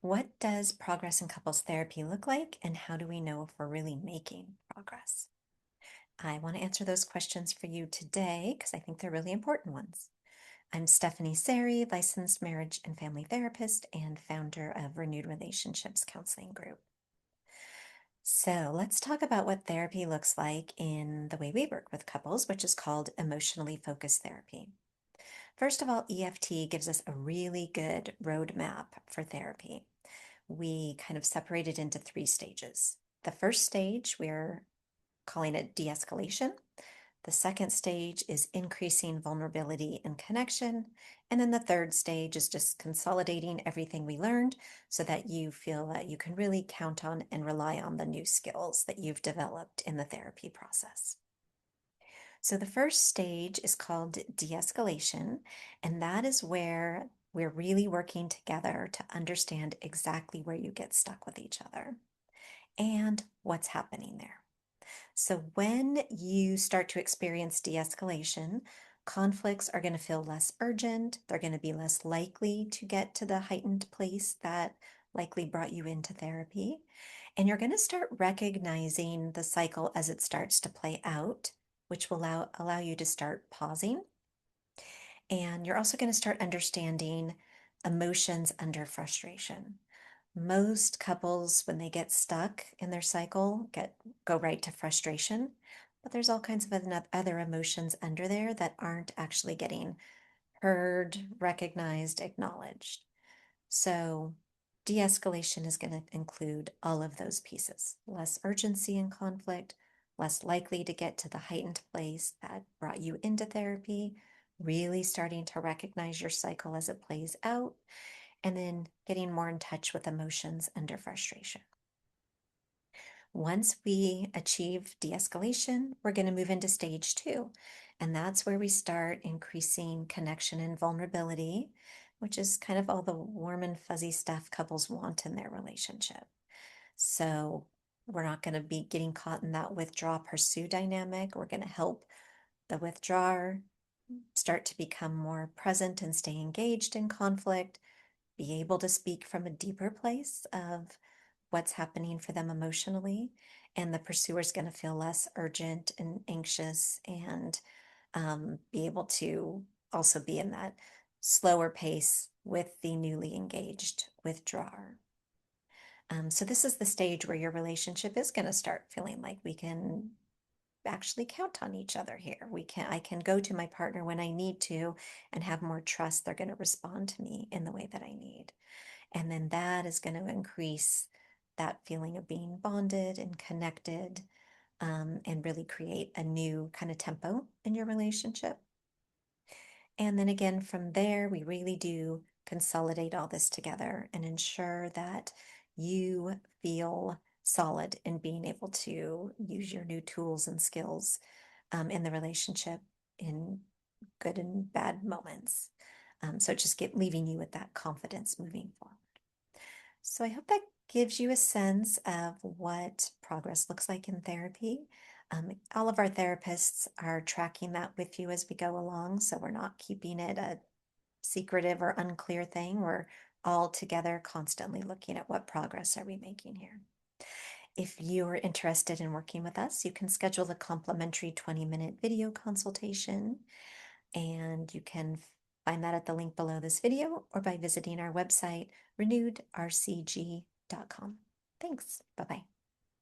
What does progress in couples therapy look like, and how do we know if we're really making progress? I want to answer those questions for you today because I think they're really important ones. I'm Stephanie Saari, licensed marriage and family therapist and founder of Renewed Relationships Counseling Group. So let's talk about what therapy looks like in the way we work with couples, which is called emotionally focused therapy. First of all, EFT gives us a really good roadmap for therapy. We kind of separate it into three stages. The first stage, we're calling it de-escalation. The second stage is increasing vulnerability and connection. And then the third stage is just consolidating everything we learned so that you feel that you can really count on and rely on the new skills that you've developed in the therapy process. So the first stage is called de-escalation, and that is where we're really working together to understand exactly where you get stuck with each other and what's happening there. So when you start to experience de-escalation, conflicts are going to feel less urgent. They're going to be less likely to get to the heightened place that likely brought you into therapy. And you're going to start recognizing the cycle as it starts to play out, which will allow you to start pausing. And you're also going to start understanding emotions under frustration. Most couples, when they get stuck in their cycle, go right to frustration, but there's all kinds of other emotions under there that aren't actually getting heard, recognized, acknowledged. So de-escalation is going to include all of those pieces. Less urgency in conflict, less likely to get to the heightened place that brought you into therapy, really starting to recognize your cycle as it plays out, and then getting more in touch with emotions under frustration. Once we achieve de-escalation, we're going to move into stage two. And that's where we start increasing connection and vulnerability, which is kind of all the warm and fuzzy stuff couples want in their relationship. So we're not going to be getting caught in that withdraw pursue dynamic. We're going to help the withdrawer start to become more present and stay engaged in conflict, be able to speak from a deeper place of what's happening for them emotionally. And the pursuer is going to feel less urgent and anxious and be able to also be in that slower pace with the newly engaged withdrawer. So this is the stage where your relationship is going to start feeling like we can actually count on each other here. I can go to my partner when I need to and have more trust they're going to respond to me in the way that I need. And then that is going to increase that feeling of being bonded and connected, and really create a new kind of tempo in your relationship. And then again, from there, we really do consolidate all this together and ensure that you feel solid in being able to use your new tools and skills in the relationship in good and bad moments. So just leaving you with that confidence moving forward. So I hope that gives you a sense of what progress looks like in therapy. All of our therapists are tracking that with you as we go along, so we're not keeping it a secretive or unclear thing. We're all together constantly looking at what progress are we making here. If you're interested in working with us, you can schedule a complimentary 20-minute video consultation, and you can find that at the link below this video or by visiting our website, renewedrcg.com. Thanks. Bye-bye.